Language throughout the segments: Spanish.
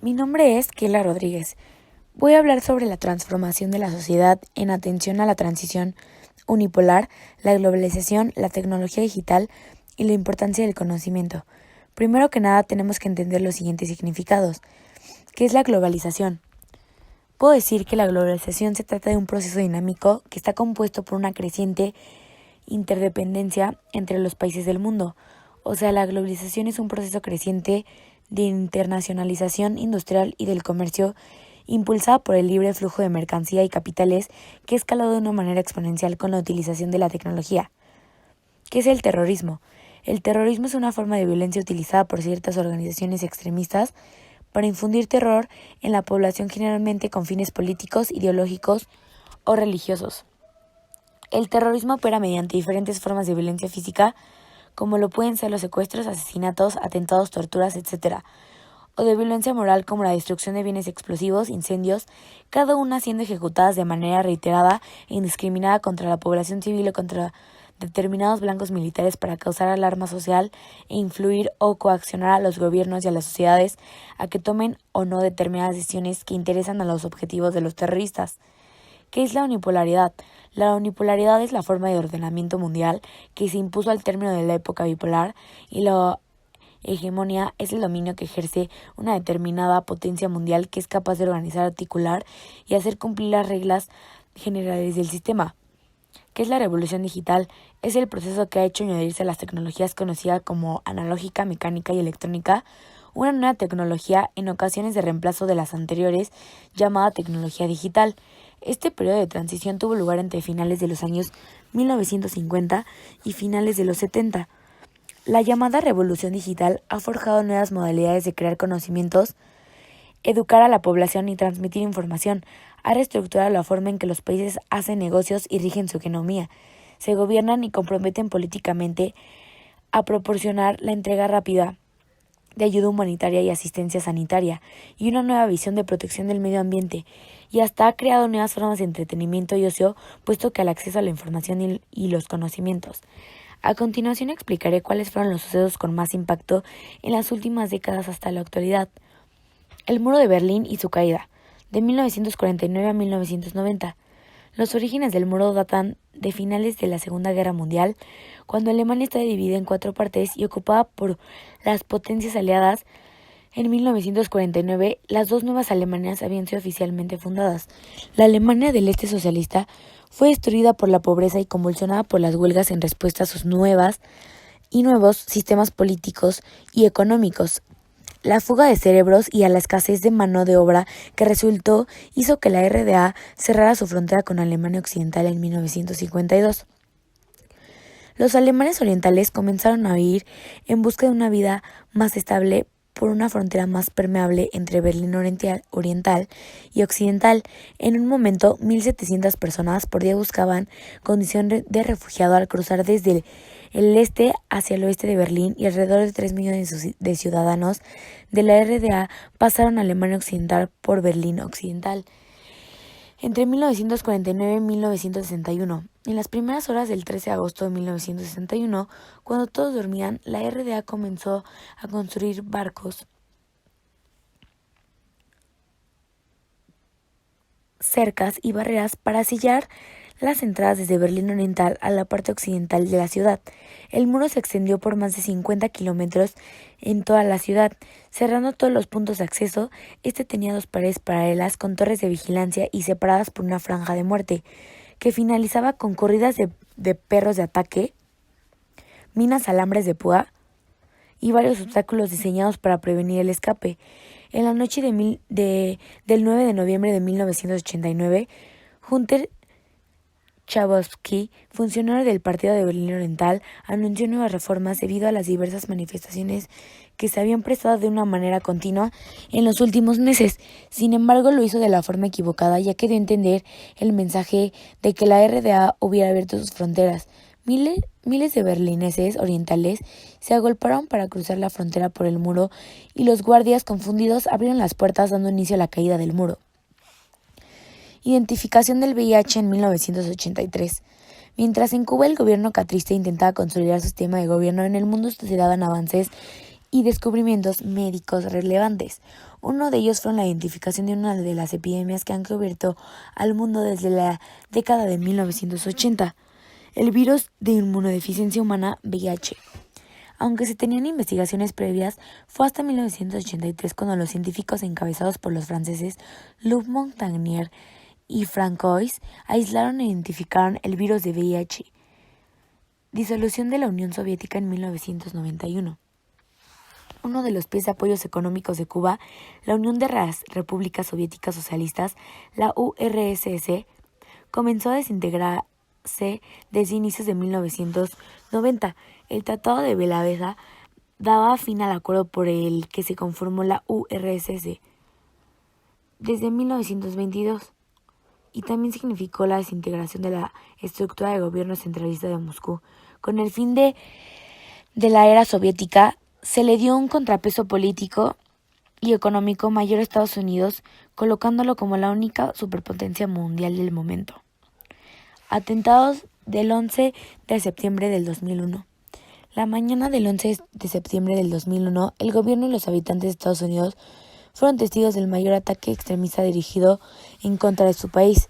Mi nombre es Kela Rodríguez. Voy a hablar sobre la transformación de la sociedad en atención a la transición unipolar, la globalización, la tecnología digital y la importancia del conocimiento. Primero que nada tenemos que entender los siguientes significados. ¿Qué es la globalización? Puedo decir que la globalización se trata de un proceso dinámico que está compuesto por una creciente interdependencia entre los países del mundo. O sea, la globalización es un proceso creciente de internacionalización industrial y del comercio impulsada por el libre flujo de mercancía y capitales que ha escalado de una manera exponencial con la utilización de la tecnología. ¿Qué es el terrorismo? El terrorismo es una forma de violencia utilizada por ciertas organizaciones extremistas para infundir terror en la población, generalmente con fines políticos, ideológicos o religiosos. El terrorismo opera mediante diferentes formas de violencia física, como lo pueden ser los secuestros, asesinatos, atentados, torturas, etc., o de violencia moral como la destrucción de bienes explosivos, incendios, cada una siendo ejecutadas de manera reiterada e indiscriminada contra la población civil o contra determinados blancos militares para causar alarma social e influir o coaccionar a los gobiernos y a las sociedades a que tomen o no determinadas decisiones que interesan a los objetivos de los terroristas. ¿Qué es la unipolaridad? La unipolaridad es la forma de ordenamiento mundial que se impuso al término de la época bipolar, y la hegemonía es el dominio que ejerce una determinada potencia mundial que es capaz de organizar, articular y hacer cumplir las reglas generales del sistema. ¿Qué es la revolución digital? Es el proceso que ha hecho añadirse a las tecnologías conocidas como analógica, mecánica y electrónica una nueva tecnología, en ocasiones de reemplazo de las anteriores, llamada tecnología digital. Este periodo de transición tuvo lugar entre finales de los años 1950 y finales de los 70. La llamada revolución digital ha forjado nuevas modalidades de crear conocimientos, educar a la población y transmitir información. Ha reestructurado la forma en que los países hacen negocios y rigen su economía, se gobiernan y comprometen políticamente a proporcionar la entrega rápida de ayuda humanitaria y asistencia sanitaria, y una nueva visión de protección del medio ambiente, y hasta ha creado nuevas formas de entretenimiento y ocio, puesto que al acceso a la información y los conocimientos. A continuación explicaré cuáles fueron los sucesos con más impacto en las últimas décadas hasta la actualidad. El muro de Berlín y su caída, de 1949 a 1990. Los orígenes del muro datan de finales de la Segunda Guerra Mundial, cuando Alemania estaba dividida en 4 partes y ocupada por las potencias aliadas. En 1949, las dos nuevas Alemanias habían sido oficialmente fundadas. La Alemania del Este socialista fue destruida por la pobreza y convulsionada por las huelgas en respuesta a sus nuevos sistemas políticos y económicos. La fuga de cerebros y a la escasez de mano de obra que resultó hizo que la RDA cerrara su frontera con Alemania Occidental en 1952. Los alemanes orientales comenzaron a huir en busca de una vida más estable por una frontera más permeable entre Berlín Oriental y Occidental. En un momento, 1.700 personas por día buscaban condición de refugiado al cruzar desde el este hacia el oeste de Berlín, y alrededor de 3 millones de ciudadanos de la RDA pasaron a Alemania Occidental por Berlín Occidental. Entre 1949 y 1961, en las primeras horas del 13 de agosto de 1961, cuando todos dormían, la RDA comenzó a construir barcos, cercas y barreras para sellar las entradas desde Berlín Oriental a la parte occidental de la ciudad. El muro se extendió por más de 50 kilómetros en toda la ciudad, cerrando todos los puntos de acceso. Este tenía 2 paredes paralelas con torres de vigilancia y separadas por una franja de muerte, que finalizaba con corridas de perros de ataque, minas alambres de púa y varios obstáculos diseñados para prevenir el escape. En la noche del 9 de noviembre de 1989, Hunter Schabowski, funcionario del Partido de Berlín Oriental, anunció nuevas reformas debido a las diversas manifestaciones que se habían prestado de una manera continua en los últimos meses. Sin embargo, lo hizo de la forma equivocada, ya que dio a entender el mensaje de que la RDA hubiera abierto sus fronteras. Miles de berlineses orientales se agolparon para cruzar la frontera por el muro, y los guardias, confundidos, abrieron las puertas dando inicio a la caída del muro. Identificación del VIH en 1983. Mientras en Cuba el gobierno castrista intentaba consolidar su sistema de gobierno, en el mundo se daban avances y descubrimientos médicos relevantes. Uno de ellos fue la identificación de una de las epidemias que han cubierto al mundo desde la década de 1980, el virus de inmunodeficiencia humana VIH. Aunque se tenían investigaciones previas, fue hasta 1983 cuando los científicos encabezados por los franceses Luc Montagnier y Francois aislaron e identificaron el virus de VIH. Disolución de la Unión Soviética en 1991. Uno de los pies de apoyos económicos de Cuba, la Unión de las Repúblicas Soviéticas Socialistas, la URSS, comenzó a desintegrarse desde inicios de 1990. El Tratado de Bélgrado daba fin al acuerdo por el que se conformó la URSS desde 1922 y también significó la desintegración de la estructura de gobierno centralista de Moscú. Con el fin de la era soviética, se le dio un contrapeso político y económico mayor a Estados Unidos, colocándolo como la única superpotencia mundial del momento. Atentados del 11 de septiembre del 2001. La mañana del 11 de septiembre del 2001, el gobierno y los habitantes de Estados Unidos fueron testigos del mayor ataque extremista dirigido en contra de su país.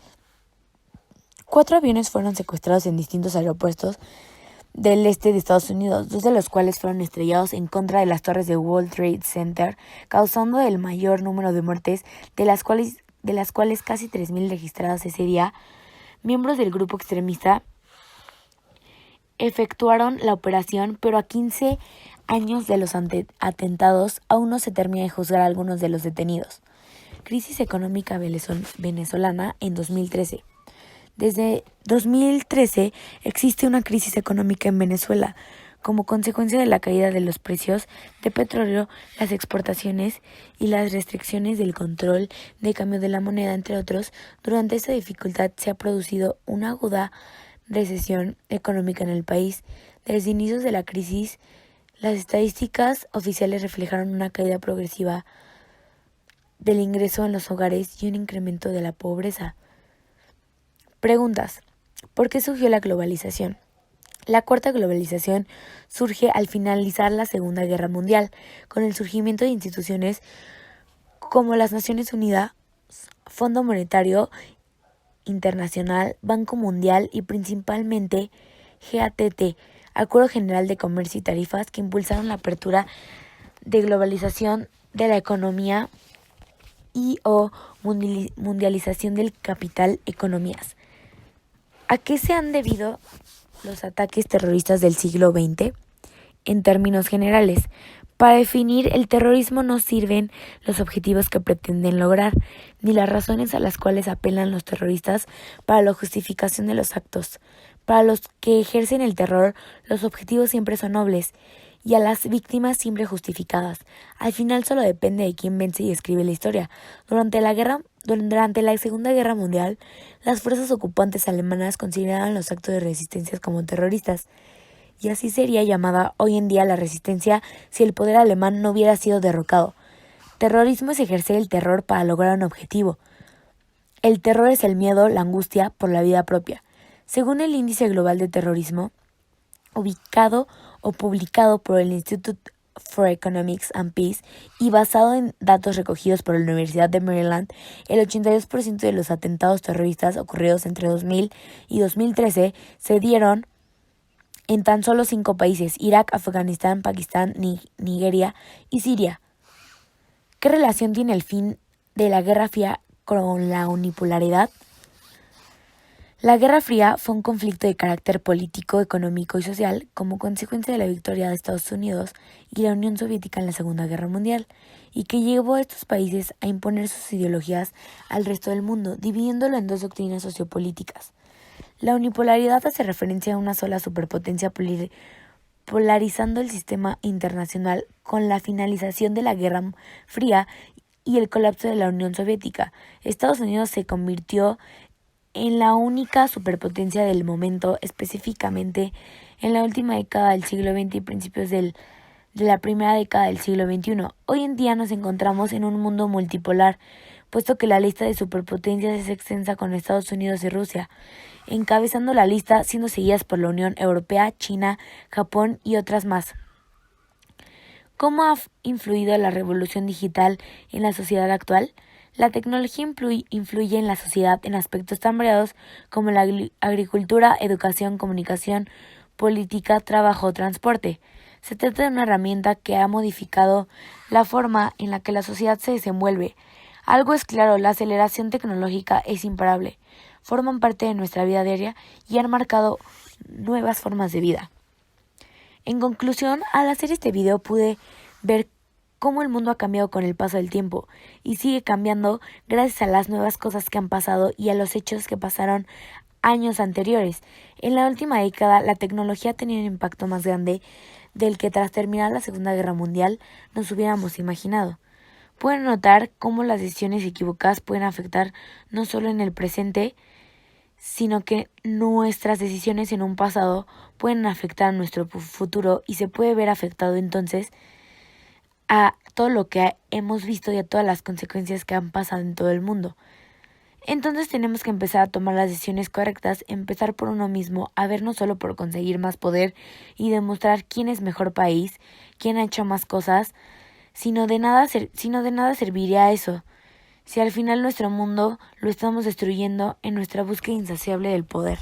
4 aviones fueron secuestrados en distintos aeropuertos del este de Estados Unidos, 2 de los cuales fueron estrellados en contra de las torres de World Trade Center, causando el mayor número de muertes, de las cuales casi 3.000 registradas ese día. Miembros del grupo extremista efectuaron la operación, pero a 15 años de los atentados aún no se termina de juzgar a algunos de los detenidos. Crisis económica venezolana en 2013. Desde 2013 existe una crisis económica en Venezuela como consecuencia de la caída de los precios de petróleo, las exportaciones y las restricciones del control de cambio de la moneda, entre otros. Durante esta dificultad se ha producido una aguda recesión económica en el país. Desde inicios de la crisis, las estadísticas oficiales reflejaron una caída progresiva del ingreso en los hogares y un incremento de la pobreza. Preguntas. ¿Por qué surgió la globalización? La cuarta globalización surge al finalizar la Segunda Guerra Mundial, con el surgimiento de instituciones como las Naciones Unidas, Fondo Monetario Internacional, Banco Mundial y principalmente GATT, Acuerdo General de Comercio y Tarifas, que impulsaron la apertura de globalización de la economía y o mundialización del capital economías. ¿A qué se han debido los ataques terroristas del siglo XX? En términos generales, para definir el terrorismo no sirven los objetivos que pretenden lograr, ni las razones a las cuales apelan los terroristas para la justificación de los actos. Para los que ejercen el terror, los objetivos siempre son nobles y a las víctimas siempre justificadas. Al final solo depende de quién vence y escribe la historia. Durante la Segunda Guerra Mundial, las fuerzas ocupantes alemanas consideraban los actos de resistencia como terroristas, y así sería llamada hoy en día la resistencia si el poder alemán no hubiera sido derrocado. Terrorismo es ejercer el terror para lograr un objetivo. El terror es el miedo, la angustia por la vida propia. Según el Índice Global de Terrorismo, ubicado o publicado por el Institute for Economics and Peace y basado en datos recogidos por la Universidad de Maryland, el 82% de los atentados terroristas ocurridos entre 2000 y 2013 se dieron en tan solo 5 países: Irak, Afganistán, Pakistán, Nigeria y Siria. ¿Qué relación tiene el fin de la Guerra Fría con la unipolaridad? La Guerra Fría fue un conflicto de carácter político, económico y social como consecuencia de la victoria de Estados Unidos y la Unión Soviética en la Segunda Guerra Mundial, y que llevó a estos países a imponer sus ideologías al resto del mundo, dividiéndolo en 2 doctrinas sociopolíticas. La unipolaridad hace referencia a una sola superpotencia polarizando el sistema internacional con la finalización de la Guerra Fría y el colapso de la Unión Soviética. Estados Unidos se convirtió en la única superpotencia del momento, específicamente en la última década del siglo XX y principios de la primera década del siglo XXI. Hoy en día nos encontramos en un mundo multipolar, puesto que la lista de superpotencias es extensa, con Estados Unidos y Rusia encabezando la lista, siendo seguidas por la Unión Europea, China, Japón y otras más. ¿Cómo ha influido la revolución digital en la sociedad actual? La tecnología influye en la sociedad en aspectos tan variados como la agricultura, educación, comunicación, política, trabajo, transporte. Se trata de una herramienta que ha modificado la forma en la que la sociedad se desenvuelve. Algo es claro, la aceleración tecnológica es imparable. Forman parte de nuestra vida diaria y han marcado nuevas formas de vida. En conclusión, al hacer este video pude ver cómo el mundo ha cambiado con el paso del tiempo y sigue cambiando gracias a las nuevas cosas que han pasado y a los hechos que pasaron años anteriores. En la última década, la tecnología ha tenido un impacto más grande del que tras terminar la Segunda Guerra Mundial nos hubiéramos imaginado. Pueden notar cómo las decisiones equivocadas pueden afectar no solo en el presente, sino que nuestras decisiones en un pasado pueden afectar a nuestro futuro y se puede ver afectado entonces a todo lo que hemos visto y a todas las consecuencias que han pasado en todo el mundo. Entonces tenemos que empezar a tomar las decisiones correctas, empezar por uno mismo, a ver no solo por conseguir más poder y demostrar quién es mejor país, quién ha hecho más cosas, sino de nada serviría eso, si al final nuestro mundo lo estamos destruyendo en nuestra búsqueda insaciable del poder.